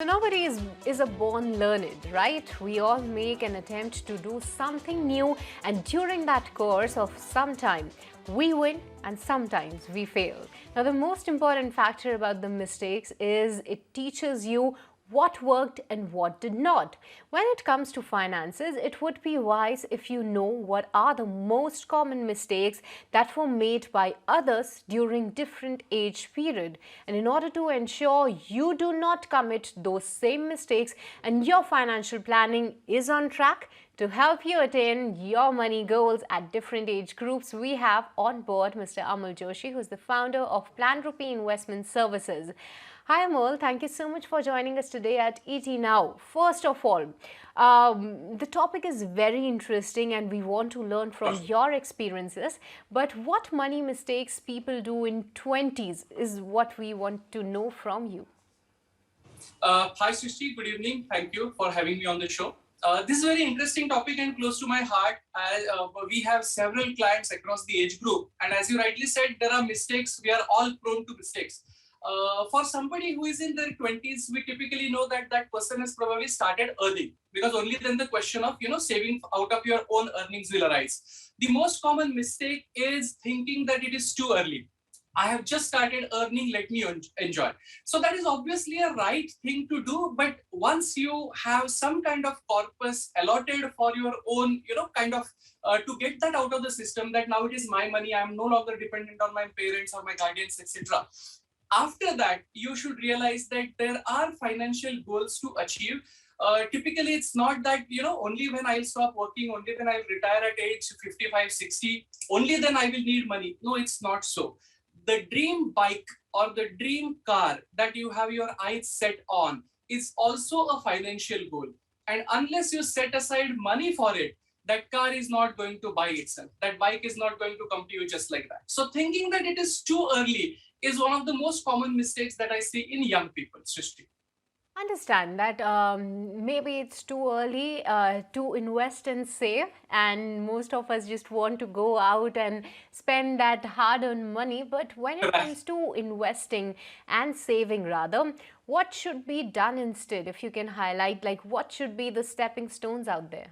So nobody is a born learned, right? We all make an attempt to do something new, and during that course of some time, we win and sometimes we fail. Now, the most important factor about the mistakes is it teaches you what worked and what did not. When it comes to finances, it would be wise if you know what are the most common mistakes that were made by others during different age period. And in order to ensure you do not commit those same mistakes and your financial planning is on track, to help you attain your money goals at different age groups, we have on board Mr. Amol Joshi, who is the founder of PlanRupee Investment Services. Hi Amol, thank you so much for joining us today at ET Now. First of all, the topic is very interesting and we want to learn from your experiences. But what money mistakes people do in 20s is what we want to know from you. Hi Srishti, good evening. Thank you for having me on the show. This is a very interesting topic and close to my heart. We have several clients across the age group, and as you rightly said, there are mistakes. We are all prone to mistakes. For somebody who is in their 20s, we typically know that that person has probably started earning, because only then the question of saving out of your own earnings will arise. The most common mistake is thinking that it is too early. I have just started earning, let me enjoy. So that is obviously a right thing to do. But once you have some kind of corpus allotted for your own, to get that out of the system, that now it is my money, I am no longer dependent on my parents or my guardians, etc. After that, you should realize that there are financial goals to achieve. Typically, it's not that, only when I'll stop working, only when I'll retire at age 55, 60, only then I will need money. No, it's not so. The dream bike or the dream car that you have your eyes set on is also a financial goal. And unless you set aside money for it, that car is not going to buy itself. That bike is not going to come to you just like that. So thinking that it is too early is one of the most common mistakes that I see in young people, Srishti. Understand that maybe it's too early to invest and save, and most of us just want to go out and spend that hard-earned money. But when it comes to investing and saving, rather, what should be done instead? If you can highlight, like, what should be the stepping stones out there?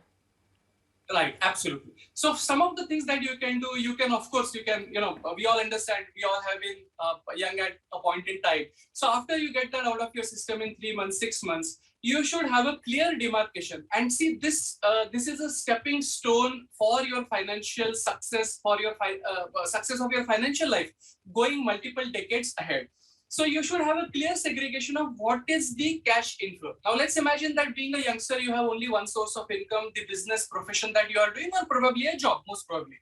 Right, absolutely. So some of the things that you can do, of course, we all understand, we all have been young at a point in time. So after you get that out of your system in 3 months, 6 months, you should have a clear demarcation. And see, this is a stepping stone for your financial success, for your success of your financial life, going multiple decades ahead. So you should have a clear segregation of what is the cash inflow. Now let's imagine that being a youngster, you have only one source of income, the business profession that you are doing, or probably a job, most probably.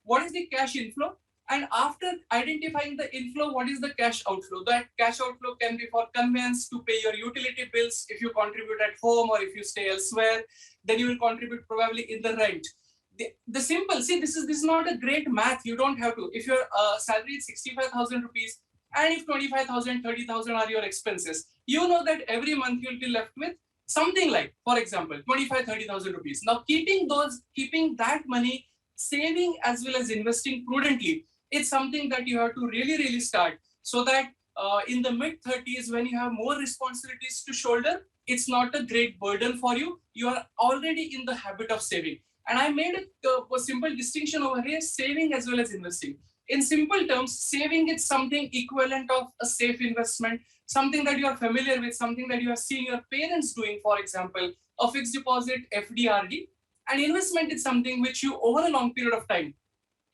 What is the cash inflow? And after identifying the inflow, what is the cash outflow? That cash outflow can be for conveyance, to pay your utility bills if you contribute at home or if you stay elsewhere. Then you will contribute probably in the rent. The simple, see, this is not a great math. You don't have to. If your salary is 65,000 rupees, and if 25,000, 30,000 are your expenses, you know that every month you'll be left with something like, for example, 25, 30,000 rupees. Now, keeping that money, saving as well as investing prudently, it's something that you have to really, really start, so that in the mid 30s, when you have more responsibilities to shoulder, it's not a great burden for you. You are already in the habit of saving. And I made a simple distinction over here, saving as well as investing. In simple terms, saving is something equivalent of a safe investment, something that you are familiar with, something that you have seen your parents doing, for example, a fixed deposit, FDRD. And investment is something which you, over a long period of time,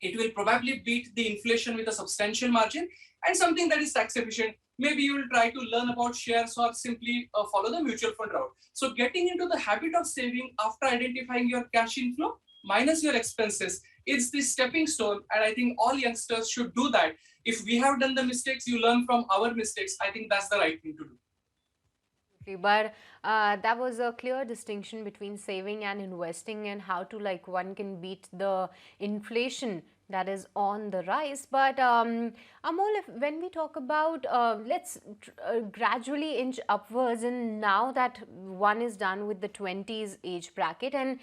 it will probably beat the inflation with a substantial margin, and something that is tax efficient. Maybe you will try to learn about shares or simply follow the mutual fund route. So getting into the habit of saving after identifying your cash inflow minus your expenses, it's the stepping stone. And I think all youngsters should do that. If we have done the mistakes, you learn from our mistakes. I think that's the right thing to do. But that was a clear distinction between saving and investing, and how to, like, one can beat the inflation that is on the rise. But Amol, when we talk about let's gradually inch upwards, and now that one is done with the 20s age bracket and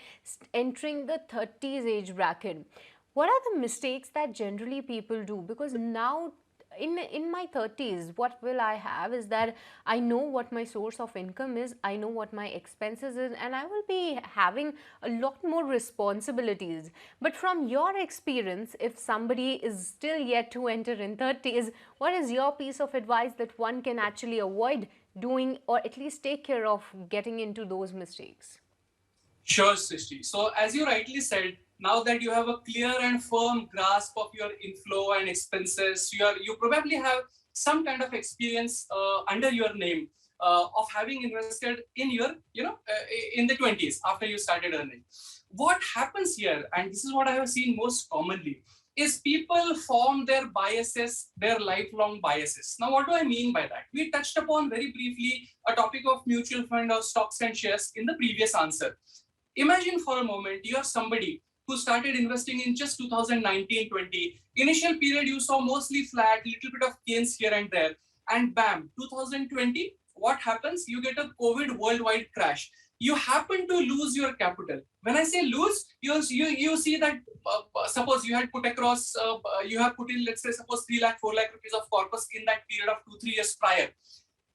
entering the 30s age bracket, what are the mistakes that generally people do? Because now in my 30s, what will I have is that I know what my source of income is, I know what my expenses is, and I will be having a lot more responsibilities. But from your experience, if somebody is still yet to enter in 30s, what is your piece of advice that one can actually avoid doing, or at least take care of getting into those mistakes? Sure, Srishti. So as you rightly said, now that you have a clear and firm grasp of your inflow and expenses, you probably have some kind of experience under your name of having invested in your, in the 20s after you started earning. What happens here, and this is what I have seen most commonly, is people form their biases, their lifelong biases. Now, what do I mean by that? We touched upon very briefly a topic of mutual fund or stocks and shares in the previous answer. Imagine for a moment you are somebody who started investing in just 2019-20. Initial period you saw mostly flat, little bit of gains here and there, and bam, 2020, what happens? You get a COVID worldwide crash. You happen to lose your capital. When I say lose, you see that suppose you had put across, you have put in, let's say, suppose 3 lakh, 4 lakh rupees of corpus in that period of 2-3 years prior.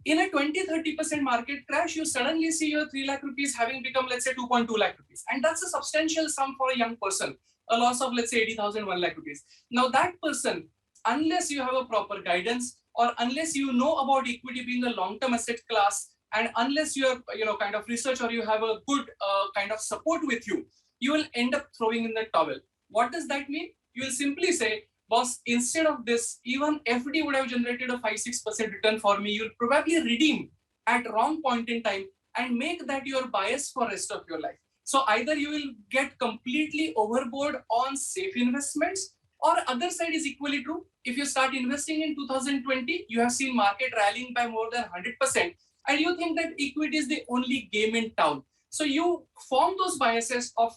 In a 20-30% market crash, you suddenly see your 3 lakh rupees having become, let's say, 2.2 lakh rupees. And that's a substantial sum for a young person, a loss of, let's say, 80,000, 1 lakh rupees. Now, that person, unless you have a proper guidance, or unless you know about equity being a long-term asset class, and unless you are, kind of research, or you have a good kind of support with you, you will end up throwing in the towel. What does that mean? You will simply say, boss, instead of this, even FD would have generated a 5-6% return for me. You'll probably redeem at wrong point in time and make that your bias for rest of your life. So either you will get completely overboard on safe investments, or other side is equally true. If you start investing in 2020, you have seen market rallying by more than 100%, and you think that equity is the only game in town. So you form those biases of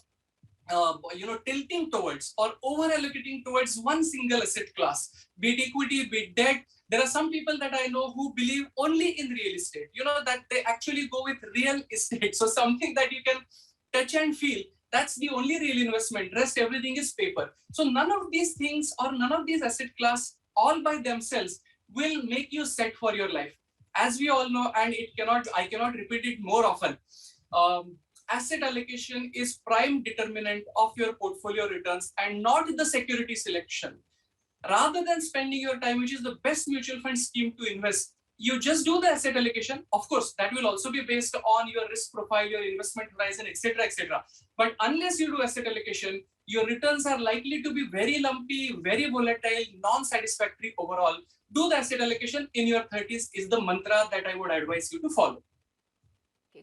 tilting towards or over allocating towards one single asset class, be it equity, be it debt. There are some people that I know who believe only in real estate, that they actually go with real estate. So something that you can touch and feel, that's the only real investment. Rest everything is paper. So none of these things or none of these asset class all by themselves will make you set for your life. As we all know, and I cannot repeat it more often. Asset allocation is prime determinant of your portfolio returns and not the security selection. Rather than spending your time, which is the best mutual fund scheme to invest, you just do the asset allocation. Of course, that will also be based on your risk profile, your investment horizon, etc., etc. But unless you do asset allocation, your returns are likely to be very lumpy, very volatile, non-satisfactory overall. Do the asset allocation in your 30s is the mantra that I would advise you to follow.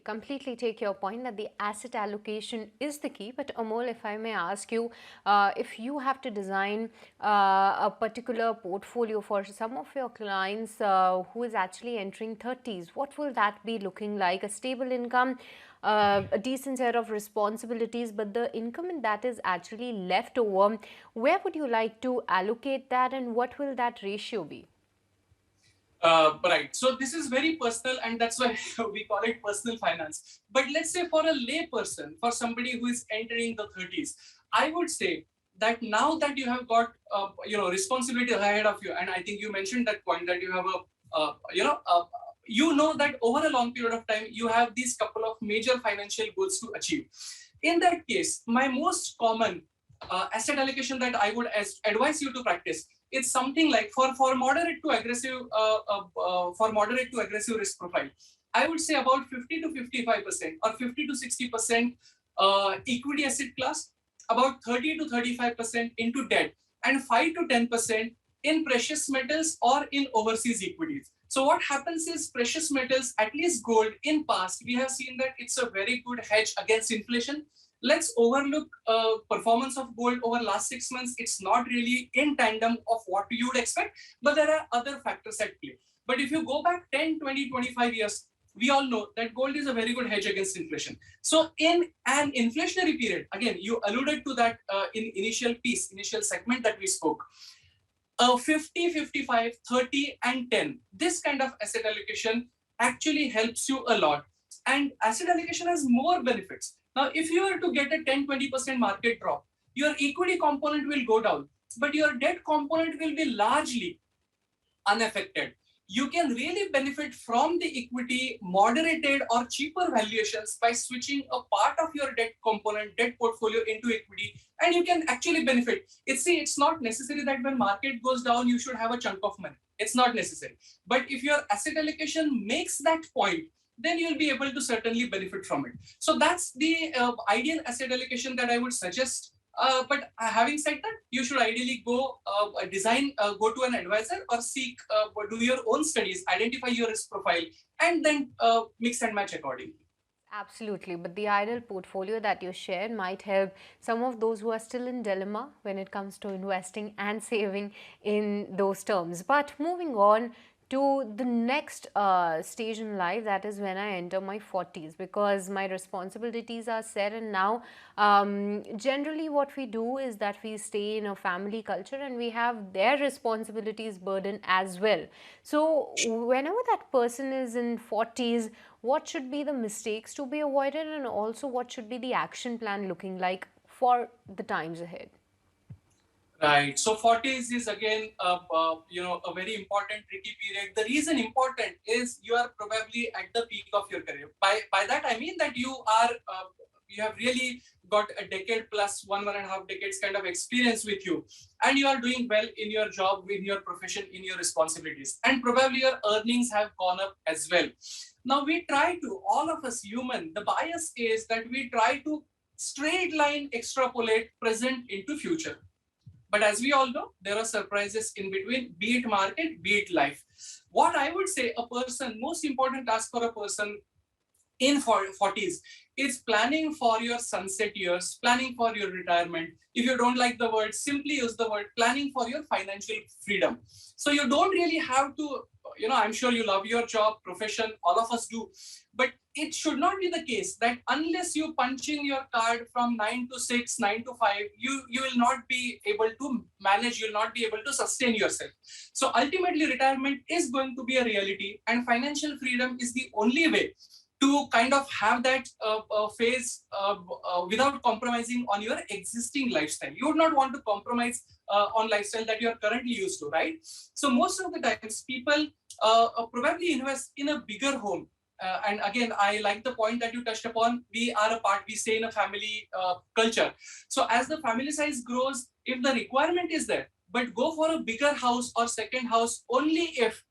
Completely take your point that the asset allocation is the key. But Amol, if I may ask you, if you have to design a particular portfolio for some of your clients who is actually entering 30s, what will that be looking like? A stable income, a decent set of responsibilities, but the income that is actually left over, where would you like to allocate that, and what will that ratio be? Right. So this is very personal, and that's why we call it personal finance. But let's say for a lay person, for somebody who is entering the 30s, I would say that now that you have got responsibility ahead of you, and I think you mentioned that point that you have that over a long period of time you have these couple of major financial goals to achieve. In that case, my most common asset allocation that I would advise you to practice, it's something like for moderate to aggressive risk profile, I would say about 50 to 55% or 50 to 60% equity asset class, about 30 to 35% into debt, and 5 to 10% in precious metals or in overseas equities. So what happens is precious metals, at least gold, in past we have seen that it's a very good hedge against inflation. Let's overlook performance of gold over last 6 months. It's not really in tandem of what you would expect, but there are other factors at play. But if you go back 10, 20, 25 years, we all know that gold is a very good hedge against inflation. So in an inflationary period, again, you alluded to that in initial segment that we spoke, 50, 55, 30, and 10, this kind of asset allocation actually helps you a lot. And asset allocation has more benefits. Now, if you were to get a 10-20% market drop, your equity component will go down, but your debt component will be largely unaffected, you can really benefit from the equity moderated or cheaper valuations by switching a part of your debt portfolio into equity, and you can actually benefit. It's not necessary that when market goes down, you should have a chunk of money. It's not necessary. But if your asset allocation makes that point, then you'll be able to certainly benefit from it. So that's the ideal asset allocation that I would suggest. But having said that, you should ideally go go to an advisor or seek, do your own studies, identify your risk profile, and then mix and match accordingly. Absolutely, but the ideal portfolio that you shared might help some of those who are still in dilemma when it comes to investing and saving in those terms. But moving on to the next stage in life, that is when I enter my 40s, because my responsibilities are set, and now generally what we do is that we stay in a family culture and we have their responsibilities burden as well. So whenever that person is in 40s, what should be the mistakes to be avoided, and also what should be the action plan looking like for the times ahead? Right. So 40s is again, a very important, tricky period. The reason important is you are probably at the peak of your career. By that I mean that you have really got a decade plus 1.5 decades kind of experience with you, and you are doing well in your job, in your profession, in your responsibilities, and probably your earnings have gone up as well. Now we try to, all of us human, the bias is that we try to straight line extrapolate present into future. But as we all know, there are surprises in between, be it market, be it life. What I would say, most important task for a person in 40s is planning for your sunset years, planning for your retirement. If you don't like the word, simply use the word planning for your financial freedom. So you don't really have to, I'm sure you love your job, profession, all of us do. But it should not be the case that unless you punch in your card from 9 to 6, 9 to 5, you will not be able to manage, you'll not be able to sustain yourself. So ultimately, retirement is going to be a reality, and financial freedom is the only way to kind of have that phase without compromising on your existing lifestyle. You would not want to compromise on lifestyle that you are currently used to, right? So most of the times people probably invest in a bigger home. And again, I like the point that you touched upon. We stay in a family culture. So as the family size grows, if the requirement is there, but go for a bigger house or second house only if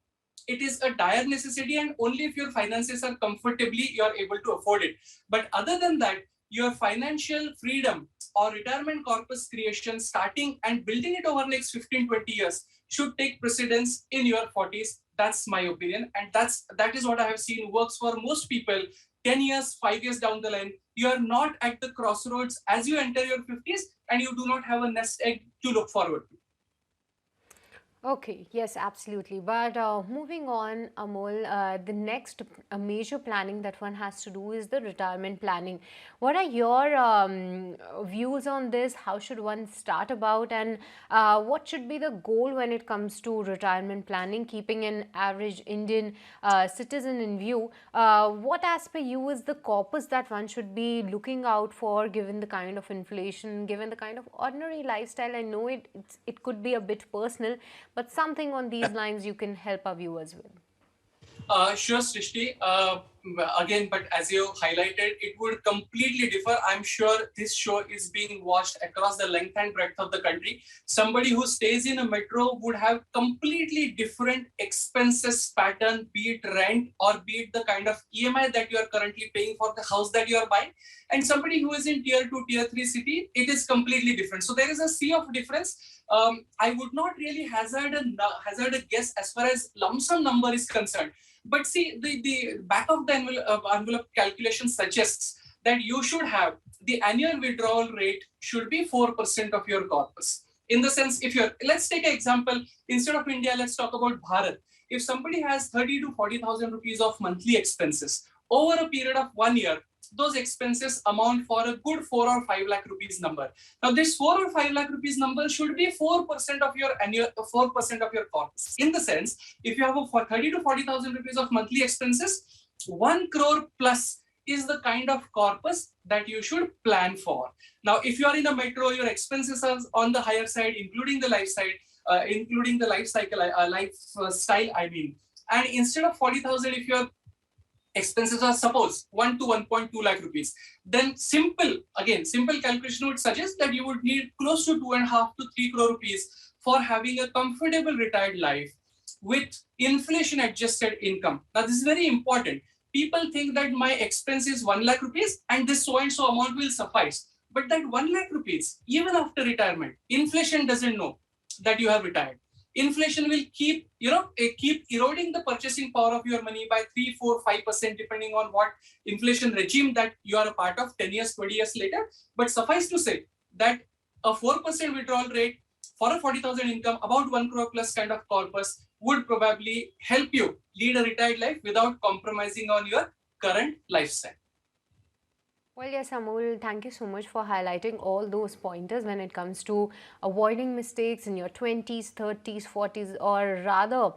it is a dire necessity and only if your finances are comfortably, you are able to afford it. But other than that, your financial freedom or retirement corpus creation, starting and building it over the next 15, 20 years should take precedence in your 40s. That's my opinion. And that is what I have seen works for most people. 10 years, 5 years down the line, you are not at the crossroads as you enter your 50s, and you do not have a nest egg to look forward to. Okay, yes, absolutely. But moving on, Amol, the next major planning that one has to do is the retirement planning. What are your views on this? How should one start about, and what should be the goal when it comes to retirement planning, keeping an average Indian citizen in view? What, as per you, is the corpus that one should be looking out for, given the kind of inflation, given the kind of ordinary lifestyle? I know it could be a bit personal, but something on these lines you can help our viewers with. Sure, Srishti. Again, but as you highlighted, it would completely differ. I'm sure this show is being watched across the length and breadth of the country. Somebody who stays in a metro would have completely different expenses pattern, be it rent or be it the kind of EMI that you are currently paying for the house that you are buying. And somebody who is in tier 2, tier 3 city, it is completely different. So there is a sea of difference. I would not really hazard a guess as far as lump sum number is concerned. But see, the back of the envelope calculation suggests that you should have the annual withdrawal rate should be 4% of your corpus. In the sense, let's take an example, instead of India, let's talk about Bharat. If somebody has 30 to 40,000 rupees of monthly expenses over a period of 1 year, those expenses amount for a good 4 or 5 lakh rupees number. Now, this 4 or 5 lakh rupees number should be 4% of your annual, 4% of your corpus. In the sense, if you have a 30 to 40,000 rupees of monthly expenses, 1 crore plus is the kind of corpus that you should plan for. Now, if you are in a metro, your expenses are on the higher side, including the life side. including the life cycle, lifestyle. I mean, and instead of 40,000, if your expenses are suppose 1 to 1.2 lakh rupees, then simple calculation would suggest that you would need close to 2.5 to 3 crore rupees for having a comfortable retired life with inflation adjusted income. Now this is very important. People think that my expense is 1 lakh rupees and this so and so amount will suffice. But that 1 lakh rupees, even after retirement, inflation doesn't know that you have retired. Inflation will keep eroding the purchasing power of your money by 3, 4, 5%, depending on what inflation regime that you are a part of 10 years, 20 years later. But suffice to say that a 4% withdrawal rate for a 40,000 income, about 1 crore plus kind of corpus, would probably help you lead a retired life without compromising on your current lifestyle. Well, yes, Amol, thank you so much for highlighting all those pointers when it comes to avoiding mistakes in your 20s, 30s, 40s, or rather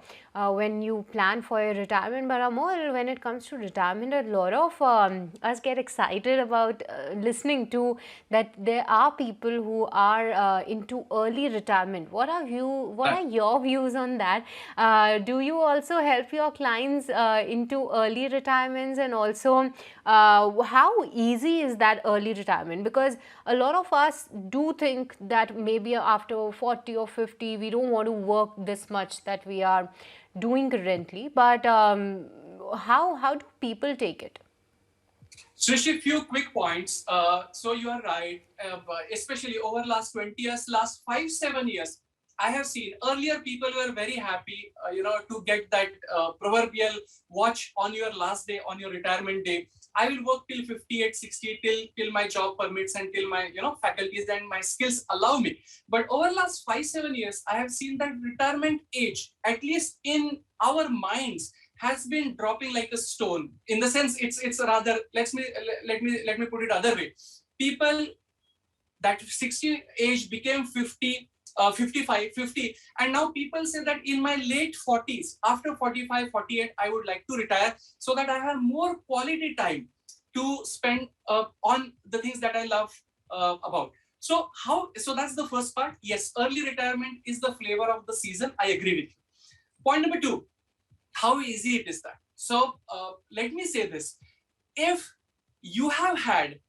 when you plan for your retirement. But Amol, when it comes to retirement, a lot of us get excited about listening to that there are people who are into early retirement. What are your views on that? Do you also help your clients into early retirements, and also how easy is that early retirement? Because a lot of us do think that maybe after 40 or 50 we don't want to work this much that we are doing currently, but how do people take it? Srishi, few quick points. So you are right, especially over last 20 years, last 5-7 years, I have seen earlier people were very happy, to get that proverbial watch on your last day, on your retirement day. I will work till 58, 60, till my job permits and till my faculties and my skills allow me. But over last 5-7 years, I have seen that retirement age, at least in our minds, has been dropping like a stone. In the sense, it's rather, let me put it other way. People that 60 age became 50. 55, 50, and now people say that in my late 40s, after 45, 48, I would like to retire so that I have more quality time to spend on the things that I love about. So that's the first part. Yes, early retirement is the flavor of the season. I agree with you. Point number 2, how easy it is that. So let me say this. If you have had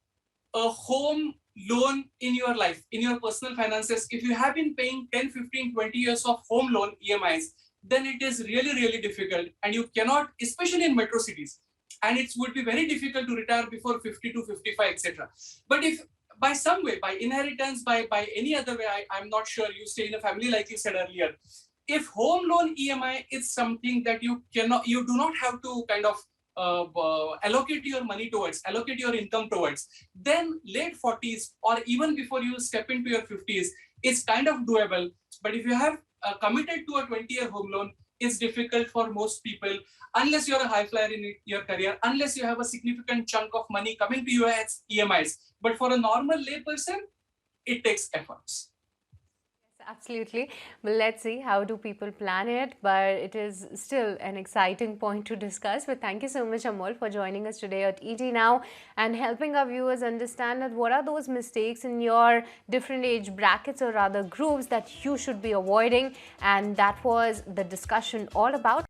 a home loan in your life, in your personal finances, if you have been paying 10, 15, 20 years of home loan EMIs, then it is really, really difficult, and you cannot, especially in metro cities, and it would be very difficult to retire before 50 to 55, etc. But if by some way, by inheritance, by any other way, I'm not sure, you stay in a family like you said earlier, if home loan EMI is something that you do not have to kind of allocate your money towards, allocate your income towards, then late 40s or even before you step into your 50s, it's kind of doable. But if you have committed to a 20-year home loan, it's difficult for most people, unless you're a high flyer in your career, unless you have a significant chunk of money coming to you as EMIs. But for a normal lay person, it takes efforts. Absolutely. Well, let's see how do people plan it, but it is still an exciting point to discuss. But thank you so much, Amol, for joining us today at ET Now and helping our viewers understand that what are those mistakes in your different age brackets, or rather groups, that you should be avoiding. And that was the discussion all about.